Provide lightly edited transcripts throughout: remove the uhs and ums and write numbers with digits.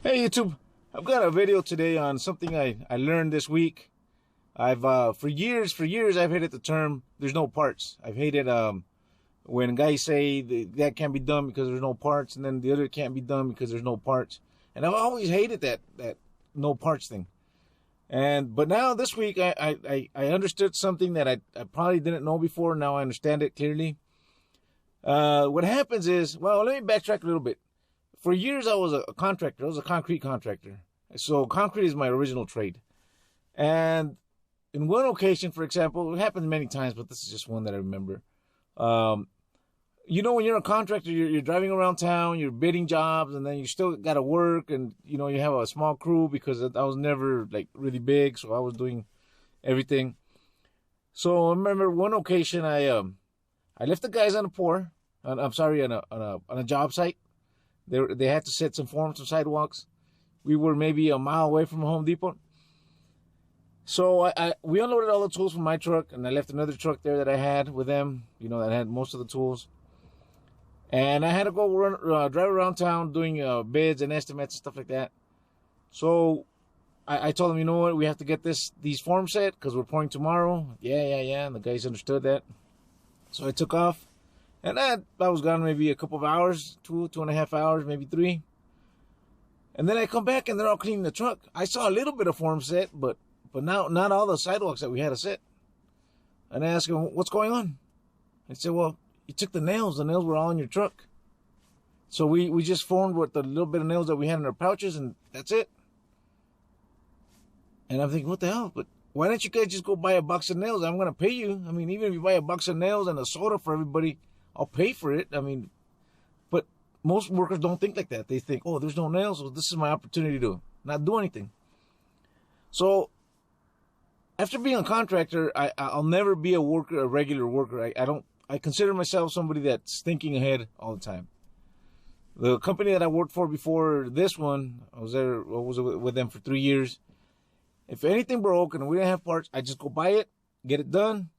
Hey YouTube, I've got a video today on something I learned this week. I've for years I've hated the term "there's no parts." I've hated when guys say that can't be done because there's no parts, and then the other can't be done because there's no parts. And I've always hated that no parts thing. But now this week I understood something that I probably didn't know before. Now I understand it clearly. What happens is, well, let me backtrack a little bit. For years, I was a contractor. I was a concrete contractor. So concrete is my original trade. And in one occasion, for example, it happened many times, but this is just one that I remember. When you're a contractor, you're driving around town, you're bidding jobs, and then you still got to work, and, you have a small crew because I was never, really big, so I was doing everything. So I remember one occasion, I left the guys on a job site. They had to set some sidewalks. We were maybe a mile away from Home Depot. So we unloaded all the tools from my truck, and I left another truck there that I had with them, that had most of the tools. And I had to go drive around town doing bids and estimates and stuff like that. So I told them, you know what, we have to get these forms set because we're pouring tomorrow. Yeah. And the guys understood that. So I took off. And I was gone maybe a couple of hours, 2.5 hours, maybe 3. And then I come back and they're all cleaning the truck. I saw a little bit of form set, but now not all the sidewalks that we had to set. And I asked them, what's going on? I said, well, you took the nails. The nails were all in your truck. So we just formed with the little bit of nails that we had in our pouches, and that's it. And I'm thinking, what the hell? But why don't you guys just go buy a box of nails? I'm going to pay you. I mean, even if you buy a box of nails and a soda for everybody, I'll pay for it. I mean, but most workers don't think like that. They think, oh, there's no nails, so this is my opportunity to not do anything. So after being a contractor, I'll never be a regular worker. I consider myself somebody that's thinking ahead all the time. The company that I worked for before this one, I was with them for 3 years. If anything broke and we didn't have parts, I just go buy it, get it done.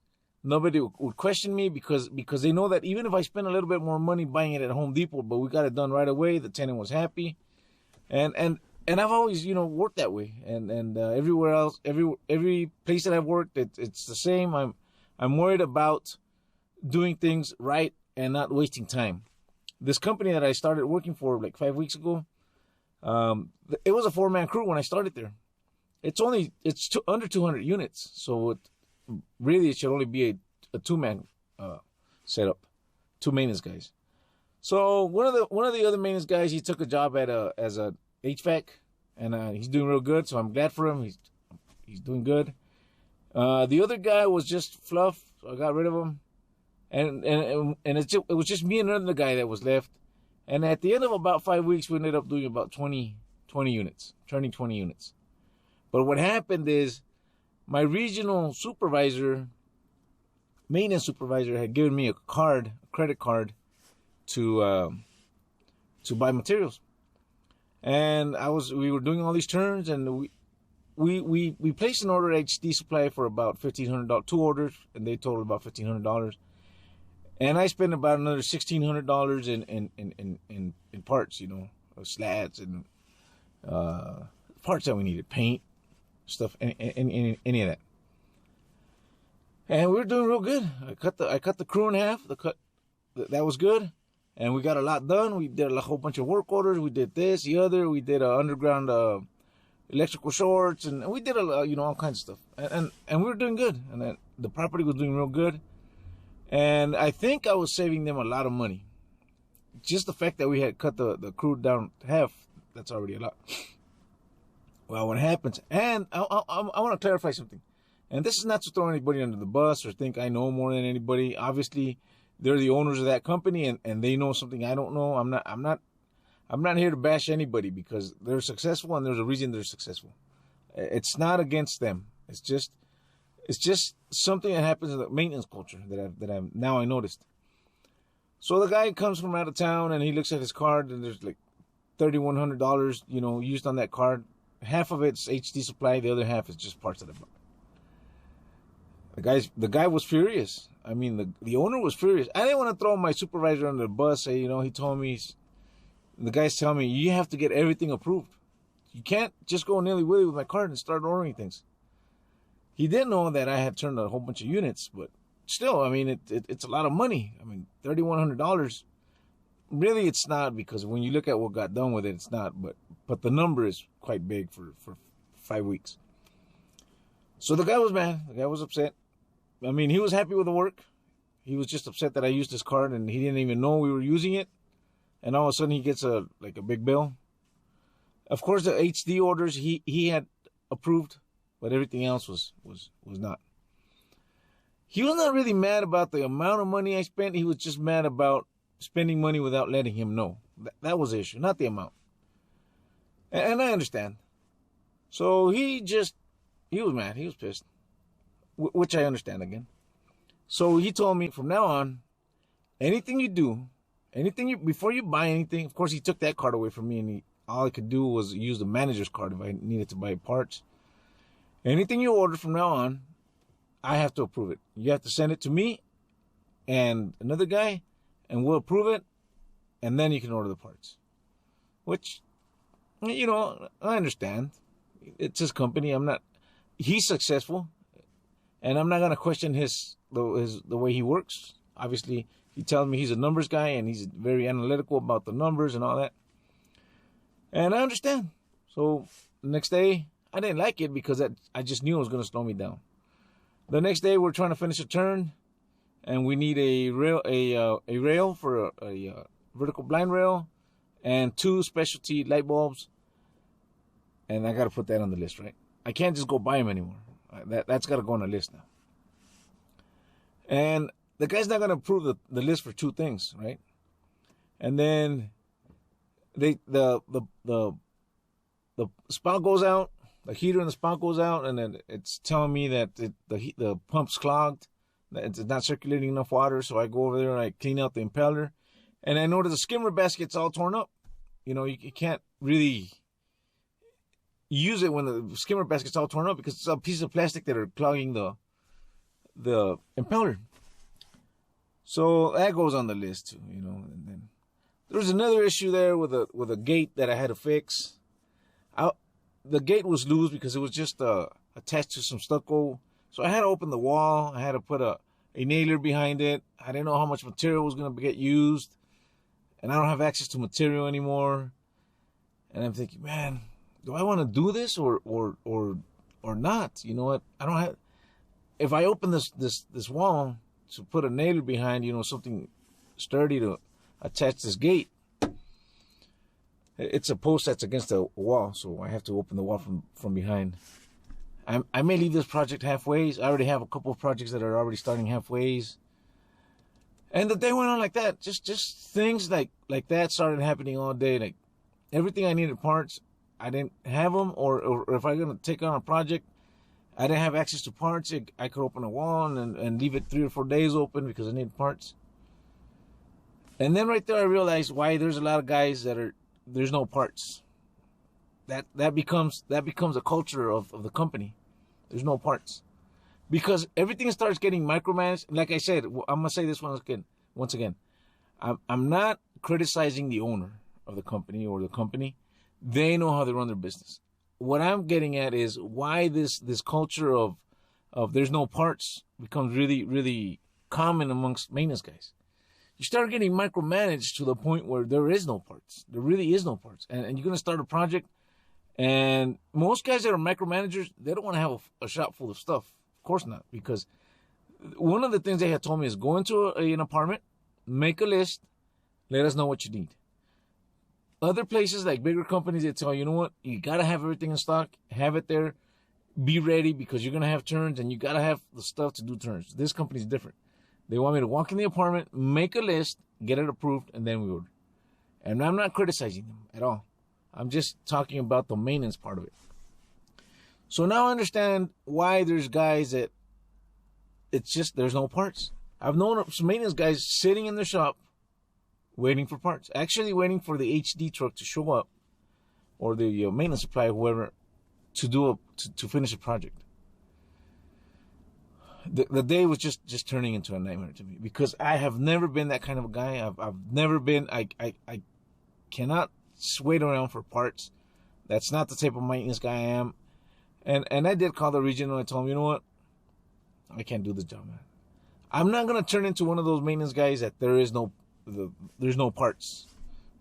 Nobody would question me because they know that even if I spend a little bit more money buying it at Home Depot, but we got it done right away, the tenant was happy. And I've always, worked that way. And everywhere else, every place that I've worked, it's the same. I'm worried about doing things right and not wasting time. This company that I started working for 5 weeks ago, it was a 4-man crew when I started there. It's under 200 units. So really, it should only be a 2-man setup, 2 maintenance guys. So one of the other maintenance guys, he took a job as a HVAC, and he's doing real good. So I'm glad for him. He's doing good. The other guy was just fluff. So I got rid of him, and it was just me and another guy that was left. And at the end of about 5 weeks, we ended up doing about 20 units, turning 20 units. But what happened is, my regional maintenance supervisor, had given me a credit card to buy materials. And we were doing all these turns, and we placed an order at HD Supply for about $1,500, 2 orders, and they totaled about $1,500. And I spent about another $1,600 in parts, slats and parts that we needed, paint, stuff, any of that. And we were doing real good. I cut the crew in half. That was good, and we got a lot done. We did a whole bunch of work orders. We did this, the other. We did underground electrical shorts, and we did all kinds of stuff. And we were doing good, and then the property was doing real good. And I think I was saving them a lot of money. Just the fact that we had cut the crew down to half, that's already a lot. Well, what happens, and I want to clarify something, and this is not to throw anybody under the bus or think I know more than anybody. Obviously, they're the owners of that company, and they know something I don't know. I'm not here to bash anybody because they're successful, and there's a reason they're successful. It's not against them. It's just something that happens in the maintenance culture that I've now I noticed. So the guy comes from out of town, and he looks at his card, and there's $3,100, used on that card. Half of it's HD Supply, the other half is just parts of the book. The guy was furious. I mean, the owner was furious. I didn't want to throw my supervisor under the bus. Say, he told me, the guys tell me, you have to get everything approved. You can't just go nilly-willy with my card and start ordering things. He didn't know that I had turned a whole bunch of units, but still, I mean, it's a lot of money. I mean, $3,100. Really, it's not, because when you look at what got done with it, it's not. But the number is quite big for 5 weeks. So the guy was mad. The guy was upset. I mean, he was happy with the work. He was just upset that I used his card, and he didn't even know we were using it. And all of a sudden, he gets a big bill. Of course, the HD orders he had approved, but everything else was not. He was not really mad about the amount of money I spent. He was just mad about spending money without letting him know. That was the issue, not the amount. And I understand. So he was mad. He was pissed, which I understand again. So he told me, from now on, anything you do, before you buy anything, of course, he took that card away from me, and all I could do was use the manager's card if I needed to buy parts. Anything you order from now on, I have to approve it. You have to send it to me and another guy, and we'll approve it, and then you can order the parts. Which, you know, I understand. It's his company. He's successful, and I'm not going to question the way he works. Obviously, he tells me he's a numbers guy, and he's very analytical about the numbers and all that. And I understand. So the next day, I didn't like it because I just knew it was going to slow me down. The next day, we're trying to finish a turn, and we need a rail for a vertical blind rail and 2 specialty light bulbs. And I got to put that on the list, right? I can't just go buy them anymore. That's got to go on the list now. And the guy's not going to approve the list for 2 things, right? And then the spout goes out, the heater in the spout goes out, and then it's telling me that the pump's clogged, that it's not circulating enough water. So I go over there and I clean out the impeller, and I notice the skimmer basket's all torn up. You know, you can't really use it when the skimmer basket's all torn up because it's a piece of plastic that are clogging the impeller. So that goes on the list too, you know. And then there was another issue there with a gate that I had to fix. The gate was loose because it was just attached to some stucco. So I had to open the wall. I had to put a nailer behind it. I didn't know how much material was going to get used, and I don't have access to material anymore. And I'm thinking, man, do I want to do this or not? You know what? I don't have. If I open this wall to put a nailer behind, you know, something sturdy to attach this gate, it's a post that's against the wall, so I have to open the wall from behind. I may leave this project halfway. I already have a couple of projects that are already starting halfways. And the day went on like that. Just things like that started happening all day. Like everything I needed parts, I didn't have them, or if I'm going to take on a project, I didn't have access to parts. I could open a wall and leave it 3 or 4 days open because I needed parts. And then right there, I realized why there's a lot of guys there's no parts. That becomes a culture of the company. There's no parts. Because everything starts getting micromanaged. Like I said, I'm going to say this once again. I'm not criticizing the owner of the company or the company. They know how they run their business. What I'm getting at is why this culture of there's no parts becomes really, really common amongst maintenance guys. You start getting micromanaged to the point where there is no parts. There really is no parts. And you're going to start a project, and most guys that are micromanagers, they don't want to have a shop full of stuff. Of course not. Because one of the things they had told me is go into an apartment, make a list, let us know what you need. Other places, like bigger companies, they tell you, you know what, you got to have everything in stock, have it there, be ready because you're going to have turns and you got to have the stuff to do turns. This company's different. They want me to walk in the apartment, make a list, get it approved, and then we order. And I'm not criticizing them at all. I'm just talking about the maintenance part of it. So now I understand why there's guys that it's just there's no parts. I've known some maintenance guys sitting in their shop waiting for parts, actually waiting for the HD truck to show up or the maintenance supplier, whoever, to finish a project. The day was just turning into a nightmare to me because I have never been that kind of a guy. I've never been. I cannot wait around for parts. That's not the type of maintenance guy I am. And I did call the regional. I told him, you know what? I can't do this job, man. I'm not gonna turn into one of those maintenance guys that there's no parts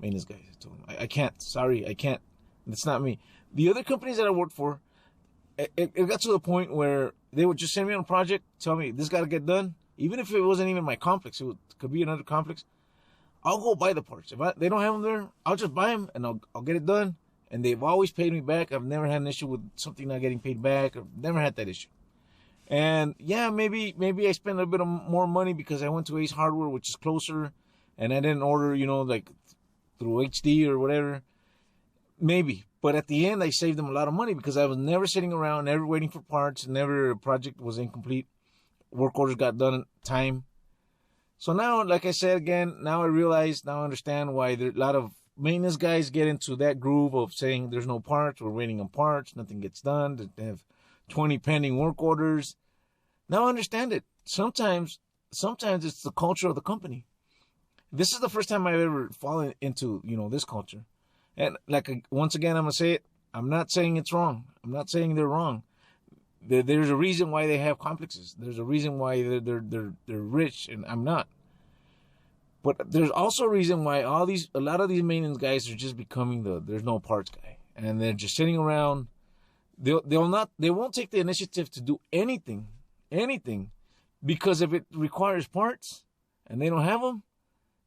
maintenance guys. I told him I can't. Sorry, I can't. That's not me. The other companies that I worked for, it got to the point where they would just send me on a project, tell me this got to get done, even if it wasn't even my complex. Could be another complex. I'll go buy the parts. If they don't have them there, I'll just buy them and I'll get it done. And they've always paid me back. I've never had an issue with something not getting paid back. I've never had that issue. And yeah, maybe I spent a bit of more money because I went to Ace Hardware, which is closer, and I didn't order, like through HD or whatever. Maybe. But at the end, I saved them a lot of money because I was never sitting around, never waiting for parts, never a project was incomplete. Work orders got done in time. So now, like I said again, now I understand why there a lot of maintenance guys get into that groove of saying there's no parts, we're waiting on parts, nothing gets done, they have 20 pending work orders. Now I understand it. Sometimes it's the culture of the company. This is the first time I've ever fallen into, this culture. And once again, I'm going to say it. I'm not saying it's wrong. I'm not saying they're wrong. There's a reason why they have complexes. There's a reason why they're rich, and I'm not. But there's also a reason why a lot of these maintenance guys are just becoming there's no parts guy, and they're just sitting around. They won't take the initiative to do anything, because if it requires parts and they don't have them,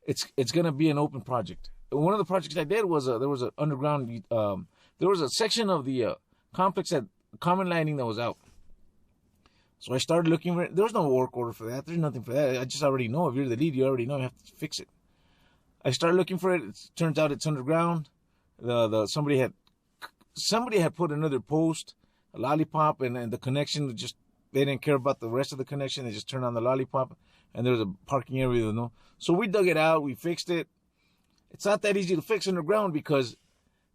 it's gonna be an open project. One of the projects I did was there was an underground, there was a section of the complex that common lighting that was out. So I started looking for it. There was no work order for that. There's nothing for that. I just already know. If you're the lead, you already know you have to fix it. I started looking for it. It turns out it's underground. Somebody had put another post, a lollipop, and the connection they didn't care about the rest of the connection. They just turned on the lollipop, and there was a parking area. So we dug it out. We fixed it. It's not that easy to fix underground because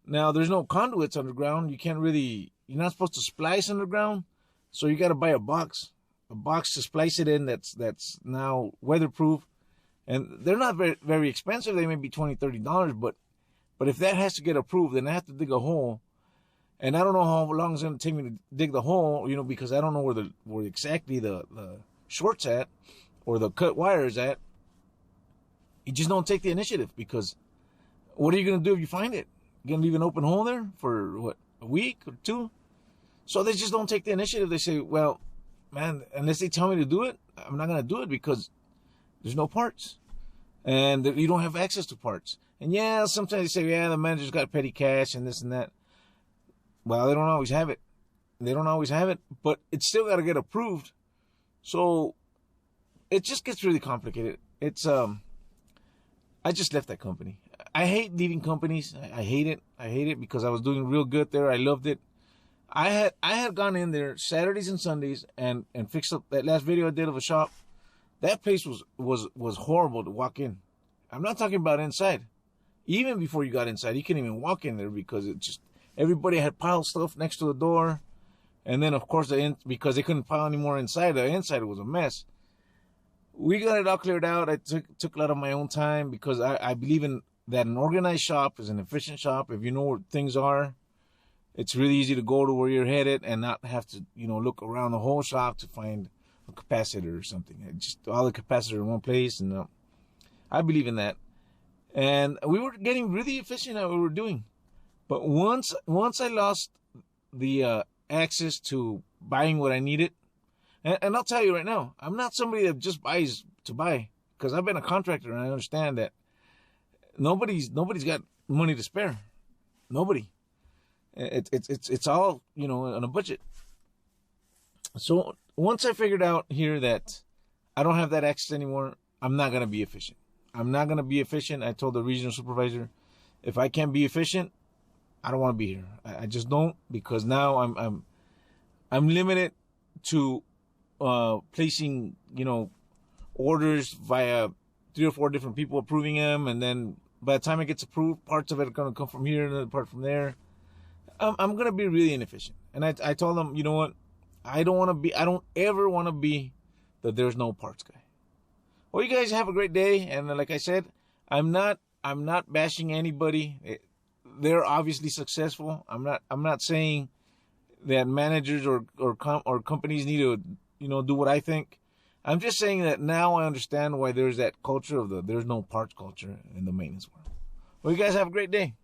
now there's no conduits underground. You're not supposed to splice underground. So you got to buy a box to splice it in that's now weatherproof. And they're not very, very expensive. They may be $20, $30, but if that has to get approved, then I have to dig a hole. And I don't know how long it's going to take me to dig the hole, because I don't know where exactly the short's at or the cut wire is at. You just don't take the initiative because what are you going to do if you find it? You're going to leave an open hole there for, a week or two? So they just don't take the initiative. They say, well, man, unless they tell me to do it, I'm not going to do it because there's no parts. And you don't have access to parts. And yeah, sometimes they say, yeah, the manager's got petty cash and this and that. Well, they don't always have it. But it's still got to get approved. So it just gets really complicated. I just left that company. I hate leaving companies. I hate it because I was doing real good there. I loved it. I had gone in there Saturdays and Sundays and fixed up that last video I did of a shop. That place was horrible to walk in. I'm not talking about inside. Even before you got inside, you couldn't even walk in there because everybody had piled stuff next to the door. And then of course because they couldn't pile any more inside, the inside was a mess. We got it all cleared out. I took a lot of my own time because I believe in that an organized shop is an efficient shop. If you know where things are, it's really easy to go to where you're headed and not have to, look around the whole shop to find a capacitor or something. Just all the capacitor in one place, and I believe in that. And we were getting really efficient at what we were doing. But once I lost the access to buying what I needed, and I'll tell you right now, I'm not somebody that just buys to buy because I've been a contractor and I understand that nobody's got money to spare. Nobody. It's all, on a budget. So once I figured out here that I don't have that access anymore, I'm not going to be efficient. I told the regional supervisor, if I can't be efficient, I don't want to be here. I just don't, because now I'm limited to placing, orders via 3 or 4 different people approving them. And then by the time it gets approved, parts of it are going to come from here and another part from there. I'm going to be really inefficient. And I told them, you know what? I don't ever want to be the there's no parts guy. Well, you guys have a great day. And like I said, I'm not bashing anybody. they're obviously successful. I'm not saying that managers or companies need to, do what I think. I'm just saying that now I understand why there's that culture of there's no parts culture in the maintenance world. Well, you guys have a great day.